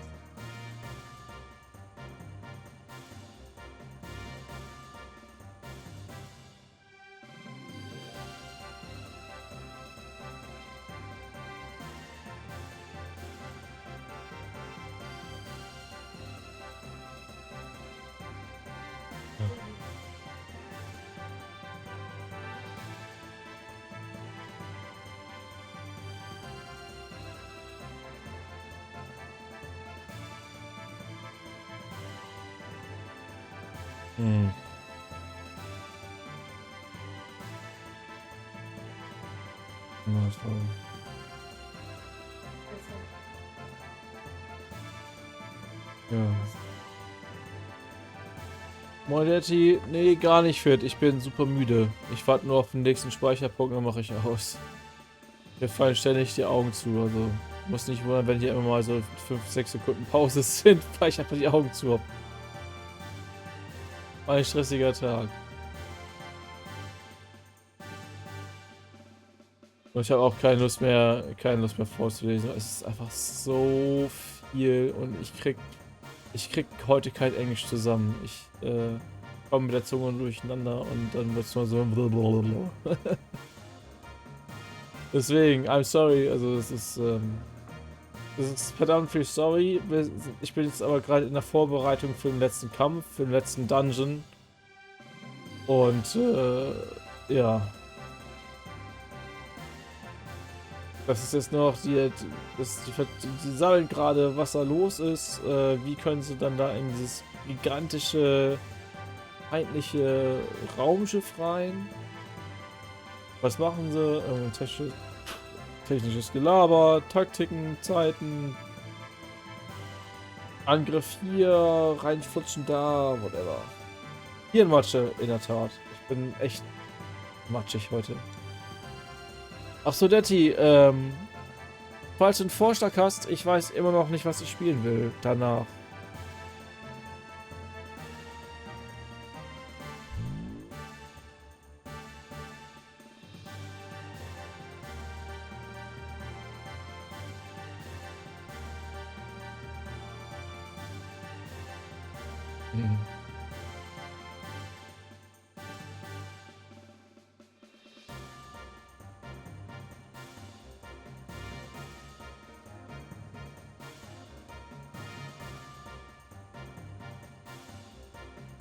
Hm. Ja, das war... Ja. Moin Detti, nee, gar nicht fit. Ich bin super müde. Ich warte nur auf den nächsten Speicherpunkt, dann mache ich aus. Mir fallen ständig die Augen zu, also muss nicht wundern, wenn hier immer mal so 5-6 Sekunden Pause sind, weil ich einfach die Augen zu habe. War ein stressiger Tag. Und ich habe auch keine Lust mehr vorzulesen. Es ist einfach so viel und ich krieg heute kein Englisch zusammen. Ich komme mit der Zunge durcheinander und dann wird es nur so blablabla. Deswegen, I'm sorry, also das ist verdammt viel sorry. Ich bin jetzt aber gerade in der Vorbereitung für den letzten Kampf, für den letzten Dungeon. Und ja. Das ist jetzt noch die sammeln gerade, was da los ist. Wie können sie dann da in dieses gigantische, feindliche Raumschiff rein? Was machen sie? Technisches Gelaber, Taktiken, Zeiten. Angriff hier, reinflutschen da, whatever. Hirnmatsche, in der Tat. Ich bin echt matschig heute. Ach so, Detti, falls du einen Vorschlag hast, ich weiß immer noch nicht, was ich spielen will danach. Hm.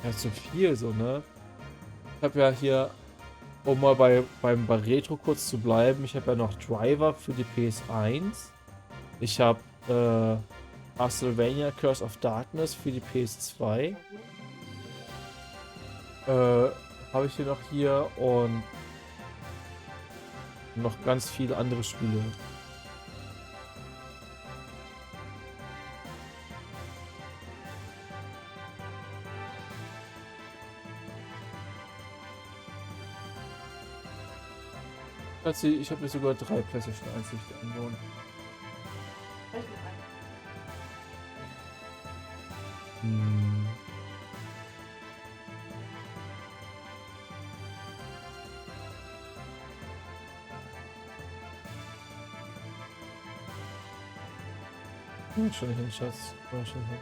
Ja, zu viel so, ne? Ich habe ja hier, um mal bei Retro kurz zu bleiben, ich habe ja noch Driver für die PS1. Ich habe Castlevania Curse of Darkness für die PS2. Habe ich hier noch hier und noch ganz viele andere Spiele. Ich habe mir sogar 3 PlayStation 1 Lichter angebaut. Hm. Schon hin, Schatz. Ja, schon hin.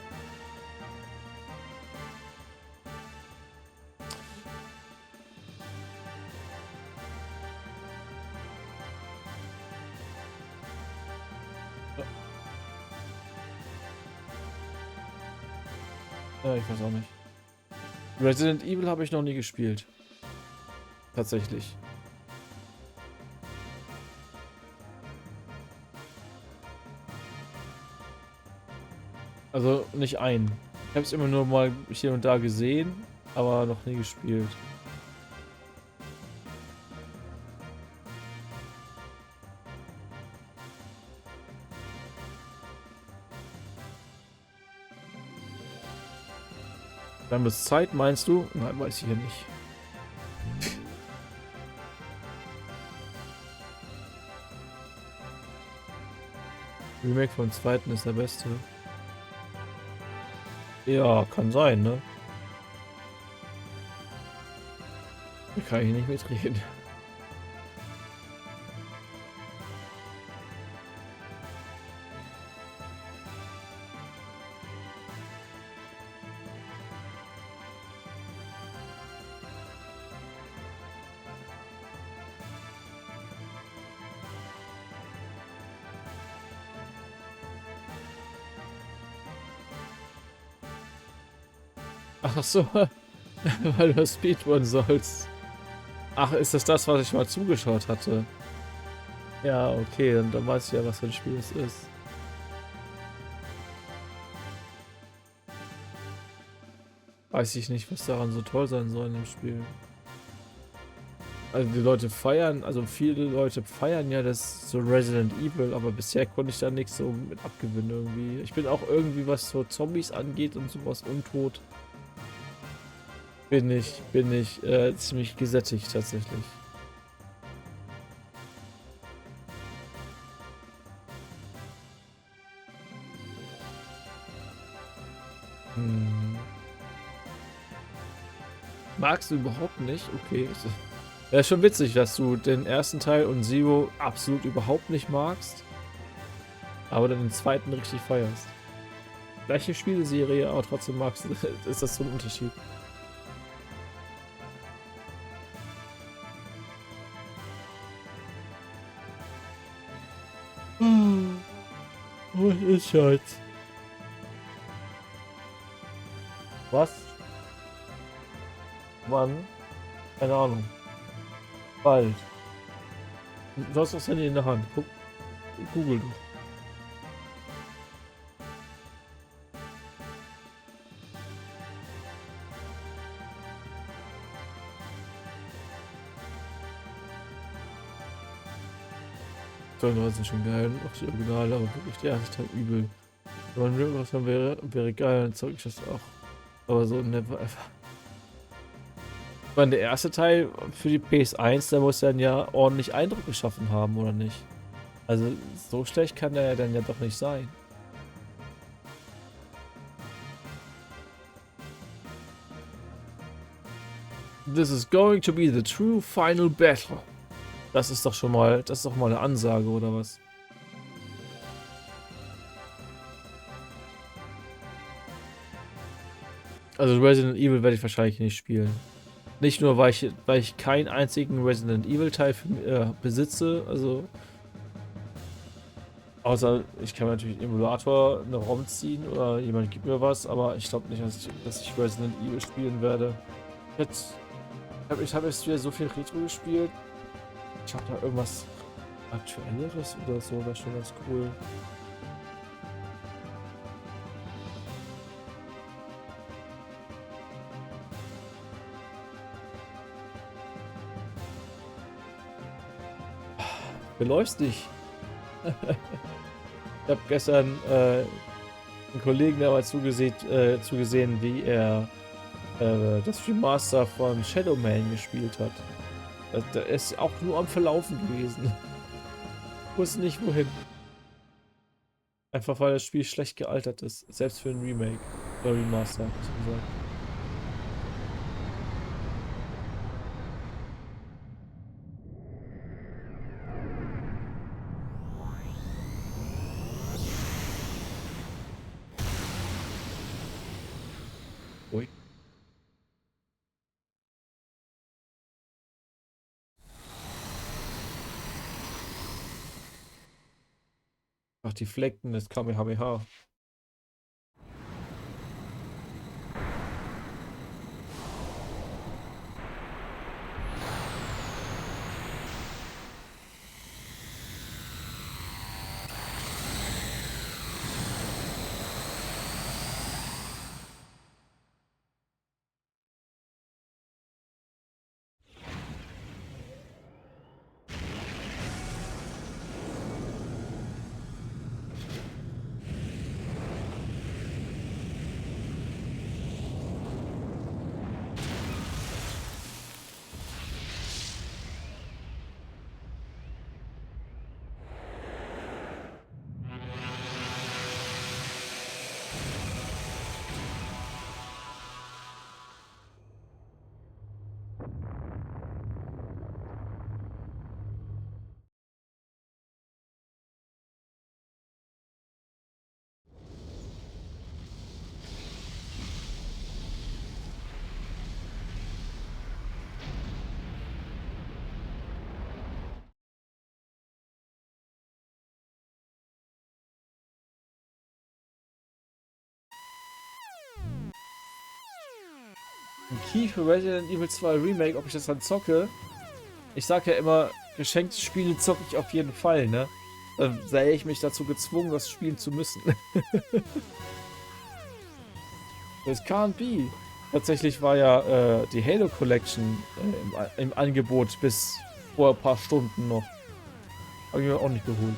Ja, ich weiß auch nicht. Resident Evil habe ich noch nie gespielt. Tatsächlich. Also nicht ein. Ich habe es immer nur mal hier und da gesehen, aber noch nie gespielt. Dann bis Zeit, meinst du? Nein, weiß ich ja nicht. Remake vom zweiten ist der beste. Ja, kann sein, ne? Da kann ich nicht mitreden. Ach so, weil du Speedrun sollst. Ach, ist das, was ich mal zugeschaut hatte? Ja, okay, dann weiß ich ja, was für ein Spiel es ist. Weiß ich nicht, was daran so toll sein soll in dem Spiel. Also die Leute feiern, also viele Leute feiern ja das so Resident Evil, aber bisher konnte ich da nichts so mit abgewinnen irgendwie. Ich bin auch irgendwie, was so Zombies angeht und sowas untot, bin ich ziemlich gesättigt tatsächlich. Hm. Magst du überhaupt nicht? Okay. Ja, ist schon witzig, dass du den ersten Teil und Zero absolut überhaupt nicht magst, aber dann den zweiten richtig feierst. Gleiche Spielserie, aber trotzdem magst du, ist das so ein Unterschied. Was ist jetzt? Was? Wann? Keine Ahnung. Bald. Du hast das Handy in der Hand. Guck, Google du. Die sind schon geil. Auch die Originale, aber wirklich der erste Teil übel. Wenn man Rivers wäre geil, dann zeug ich das auch. Aber so never ever. Ich meine, der erste Teil für die PS1, der muss dann ja ordentlich Eindruck geschaffen haben, oder nicht? Also, so schlecht kann der ja dann ja doch nicht sein. This is going to be the true final battle. Das ist doch schon mal, das ist doch mal eine Ansage, oder was? Also Resident Evil werde ich wahrscheinlich nicht spielen. Nicht nur, weil ich keinen einzigen Resident Evil Teil besitze, also außer ich kann mir natürlich einen Emulator eine ROM ziehen oder jemand gibt mir was, aber ich glaube nicht, dass ich Resident Evil spielen werde. Ich habe jetzt wieder so viel Retro gespielt. Ich habe da irgendwas Aktuelleres oder so, wäre schon ganz cool. Beläufst dich. Ich habe gestern einen Kollegen dabei zugesehen, wie er das Remaster von Shadow Man gespielt hat. Der ist auch nur am Verlaufen gewesen. Ich wusste nicht wohin. Einfach weil das Spiel schlecht gealtert ist. Selbst für ein Remake. Oder Remaster, muss man sagen. Ui. Ach, die Flecken des Kamehameha. Ein Key für Resident Evil 2 Remake, ob ich das dann zocke. Ich sag ja immer, geschenkte Spiele zocke ich auf jeden Fall, ne? Dann sähe ich mich dazu gezwungen, das spielen zu müssen. Das can't be. Tatsächlich war ja die Halo Collection im Angebot bis vor ein paar Stunden noch. Habe ich mir auch nicht geholt.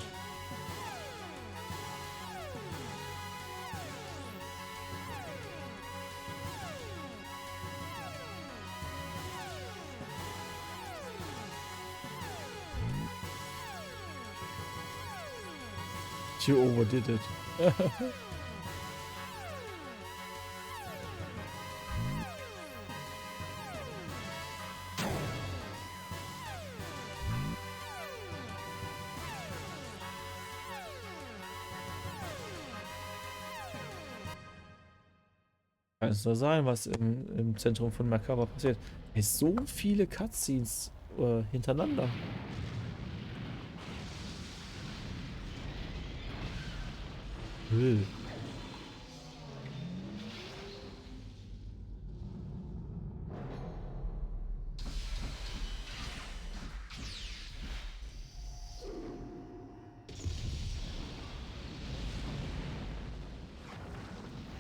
You overdid it. Kann es da sein, was im Zentrum von Merkaba passiert? Hey, so viele Cutscenes hintereinander. Müll.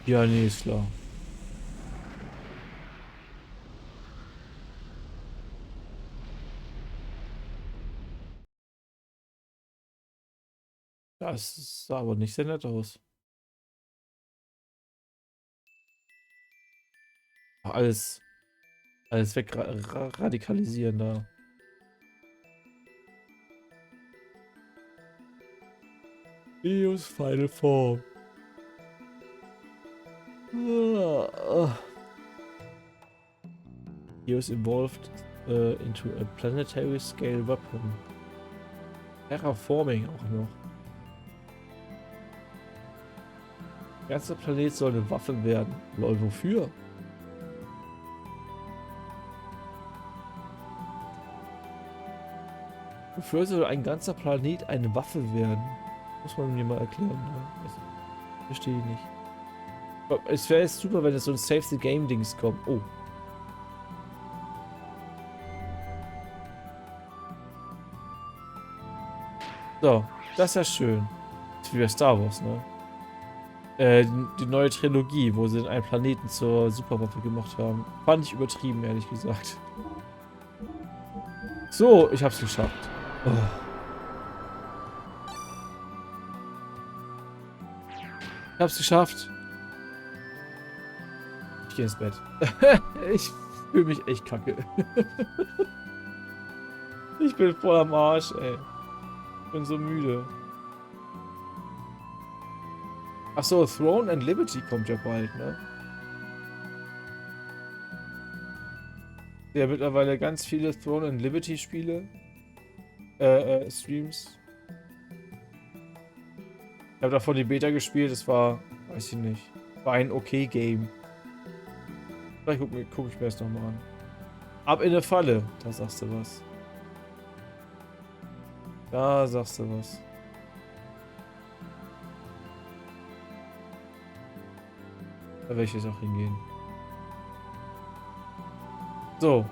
Ja, nee, ist klar. Das sah aber nicht sehr nett aus. Alles Alles wegradikalisieren da. Eos Final Form. Eos evolved into a planetary scale weapon. Terraforming auch noch. Der ganze Planet soll eine Waffe werden. Lol, wofür? Wofür soll ein ganzer Planet eine Waffe werden? Muss man mir mal erklären. Ne? Also, verstehe ich nicht. Aber es wäre jetzt super, wenn es so ein Save the Game Dings kommt. Oh. So, das ist ja schön. Das ist wie bei Star Wars, ne? Die neue Trilogie, wo sie einen Planeten zur Superwaffe gemacht haben. Fand ich übertrieben, ehrlich gesagt. So, ich hab's geschafft. Oh. Ich hab's geschafft. Ich gehe ins Bett. Ich fühle mich echt kacke. Ich bin voll am Arsch, ey. Ich bin so müde. Achso, Throne and Liberty kommt ja bald, ne? Ja, mittlerweile ganz viele Throne and Liberty Spiele. Streams. Ich habe davon die Beta gespielt, das war, weiß ich nicht, war ein okay Game. Vielleicht guck ich mir das nochmal an. Ab in eine Falle, da sagst du was. Da sagst du was. Da werde ich jetzt auch hingehen. So,